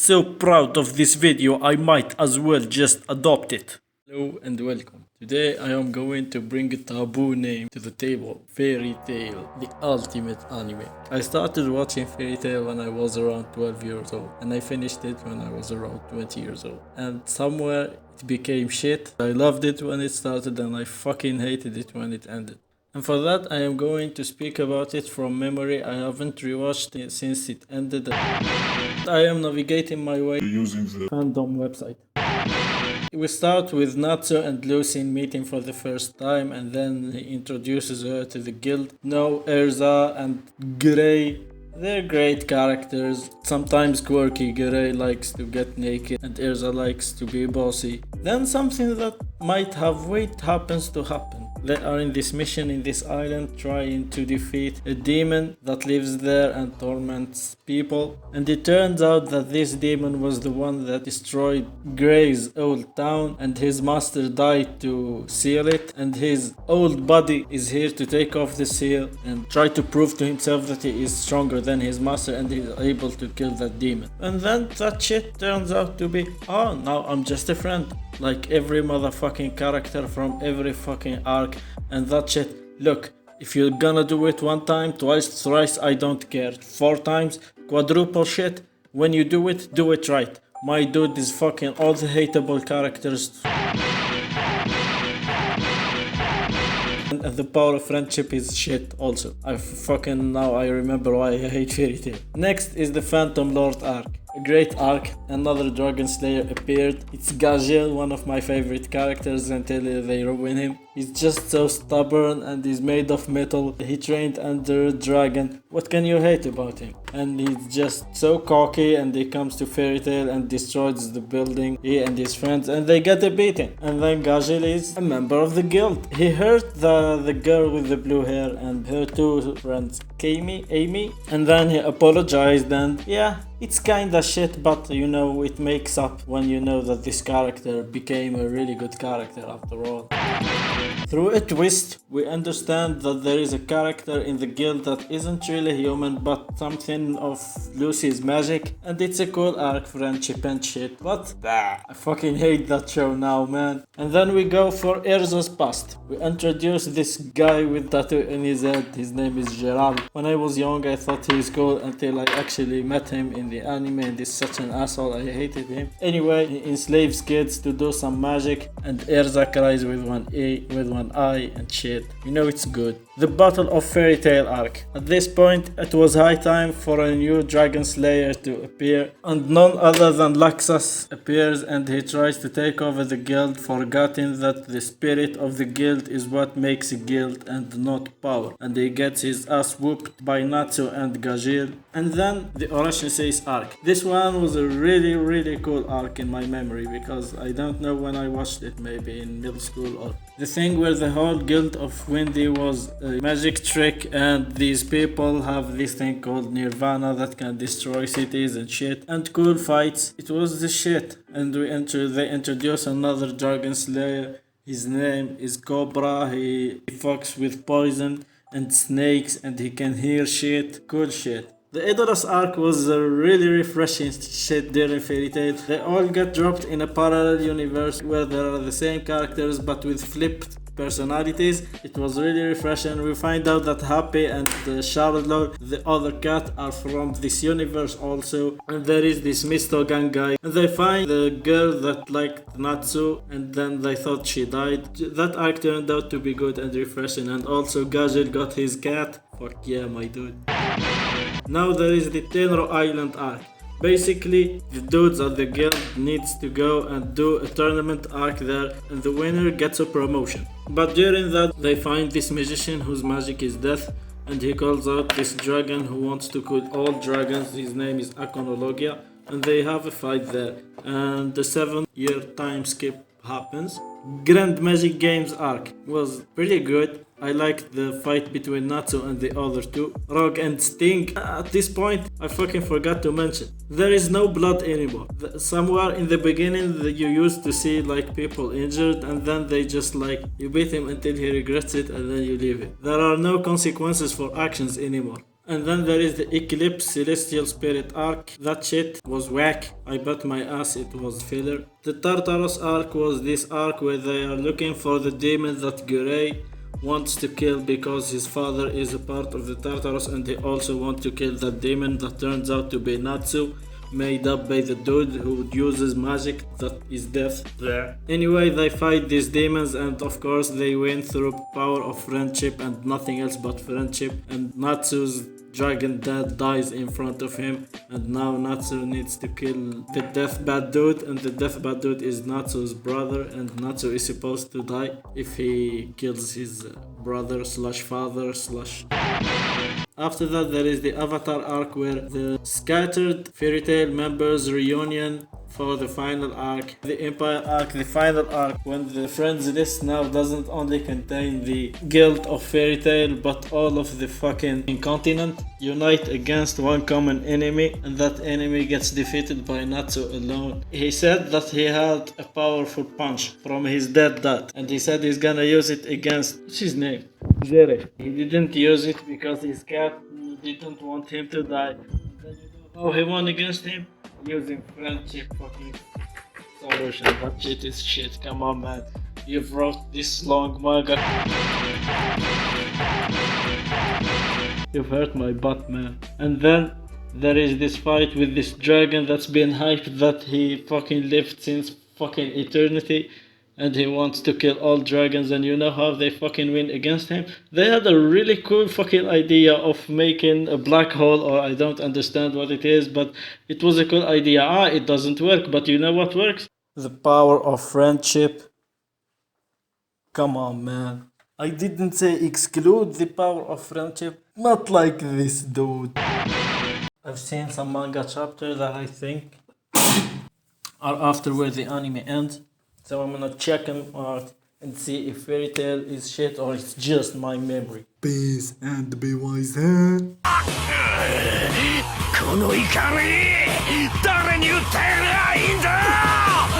so proud of this video, I might as well just adopt it. Hello and welcome. Today I am going to bring a taboo name to the table. Fairy Tail, the ultimate anime. I started watching Fairy Tail when I was around 12 years old, and I finished it when I was around 20 years old. And somewhere it became shit. I loved it when it started and I fucking hated it when it ended. And for that I am going to speak about it from memory. I haven't rewatched it since it ended. I am navigating my way using the fandom website. We start with Natsu and Lucien meeting for the first time, and then he introduces her to the guild. No, Erza and Grey, they're great characters. Sometimes quirky. Grey likes to get naked and Erza likes to be bossy. Then something that might have weight happens to happen. They are in this mission in this island trying to defeat a demon that lives there and torments people. And it turns out that this demon was the one that destroyed Grey's old town, and his master died to seal it, and his old body is here to take off the seal and try to prove to himself that he is stronger than his master and he is able to kill that demon. And then that shit turns out to be, oh, now I'm just a friend. Like every motherfucking character from every fucking arc, and that shit. Look, if you're gonna do it one time, twice, thrice, I don't care. 4 times, quadruple shit. When you do it right. My dude is fucking all the hateable characters. And the power of friendship is shit also. Now I remember why I hate Fairy Tail. Next is the Phantom Lord arc. A great arc. Another Dragon Slayer appeared. It's Gajeel, one of my favorite characters, until they ruin him. He's just so stubborn and he's made of metal. He trained under a dragon. What can you hate about him? And he's just so cocky, and he comes to Fairy Tail and destroys the building. He and his friends, and they get a beating. And then Gajeel is a member of the guild. He hurt the girl with the blue hair and her 2 friends, Amy, and then he apologized, and yeah, it's kinda shit, but you know, it makes up when you know that this character became a really good character after all. Through a twist, we understand that there is a character in the guild that isn't really human but something of Lucy's magic, and it's a cool arc, friendship and shit, but I fucking hate that show now, man. And then we go for Erza's past. We introduce this guy with tattoo in his head. His name is Gerald. When I was young I thought he was cool until I actually met him in the anime, and he's such an asshole. I hated him. Anyway, he enslaves kids to do some magic, and Erza cries with one eye and shit. You know, it's good. The Battle of Fairy Tail arc. At this point, it was high time for a new Dragon Slayer to appear, and none other than Laxus appears, and he tries to take over the guild, forgetting that the spirit of the guild is what makes a guild and not power. And he gets his ass whooped by Natsu and Gajeel. And then the Orashniseis arc. This one was a really cool arc in my memory, because I don't know when I watched it, maybe in middle school, or the thing where the whole guild of Windy was a magic trick, and these people have this thing called Nirvana that can destroy cities and shit, and cool fights. It was the shit. And they introduce another Dragon Slayer. His name is Cobra. He fucks with poison and snakes, and he can hear shit. Cool shit. The Edoras arc was a really refreshing shit during Fairy Tail. They all get dropped in a parallel universe where there are the same characters but with flipped personalities. It was really refreshing. We find out that Happy and Charlotte, the other cat, are from this universe also. And there is this Mistogan guy. And they find the girl that liked Natsu, and then they thought she died. That arc turned out to be good and refreshing. And also Gajeel got his cat. Fuck yeah, my dude. Now there is the Tenro Island arc. Basically, the dudes at the guild needs to go and do a tournament arc there, and the winner gets a promotion. But during that, they find this magician whose magic is death, and he calls out this dragon who wants to kill all dragons. His name is Akonologia, and they have a fight there. And the 7-year time skip happens. Grand Magic Games arc was pretty good. I liked the fight between Natsu and the other 2, Rogue and Sting. At this point, I fucking forgot to mention, there is no blood anymore. Somewhere in the beginning, you used to see like people injured, and then they just like, you beat him until he regrets it and then you leave it. There are no consequences for actions anymore. And then there is the Eclipse Celestial Spirit arc. That shit was whack. I bet my ass it was filler. The Tartarus arc was this arc where they are looking for the demon that Gurei wants to kill because his father is a part of the Tartarus, and they also want to kill that demon that turns out to be Natsu, made up by the dude who uses magic that is death. Anyway, they fight these demons, and of course they win through power of friendship and nothing else but friendship, and Natsu's dragon dad dies in front of him, and now Natsu needs to kill the death bad dude, and the death bad dude is Natsu's brother, and Natsu is supposed to die if he kills his brother slash father slash... After that, there is the Avatar arc where the scattered Fairy Tail members reunion for the final arc. The Empire arc, the final arc, when the friends list now doesn't only contain the guild of Fairy Tail but all of the fucking continent unite against one common enemy, and that enemy gets defeated by Natsu alone. He said that he had a powerful punch from his dead dad, and he said he's gonna use it against... what's his name? Zere. He didn't use it because his cat didn't want him to die. Then you know how he won against him? Using friendship fucking solution. That shit is shit. Come on, man. You've wrote this long manga. You've hurt my butt, man. And then there is this fight with this dragon that's been hyped that he fucking lived since fucking eternity, and he wants to kill all dragons, and you know how they fucking win against him? They had a really cool fucking idea of making a black hole, or I don't understand what it is, but it was a cool idea. It doesn't work, but you know what works? The power of friendship. Come on, man. I didn't say exclude the power of friendship. Not like this, dude. I've seen some manga chapters that I think are after where the anime ends. So I'm gonna check them out and see if Fairy Tail is shit or it's just my memory. Peace and be wise. この怒り誰に訴えりゃいいんだ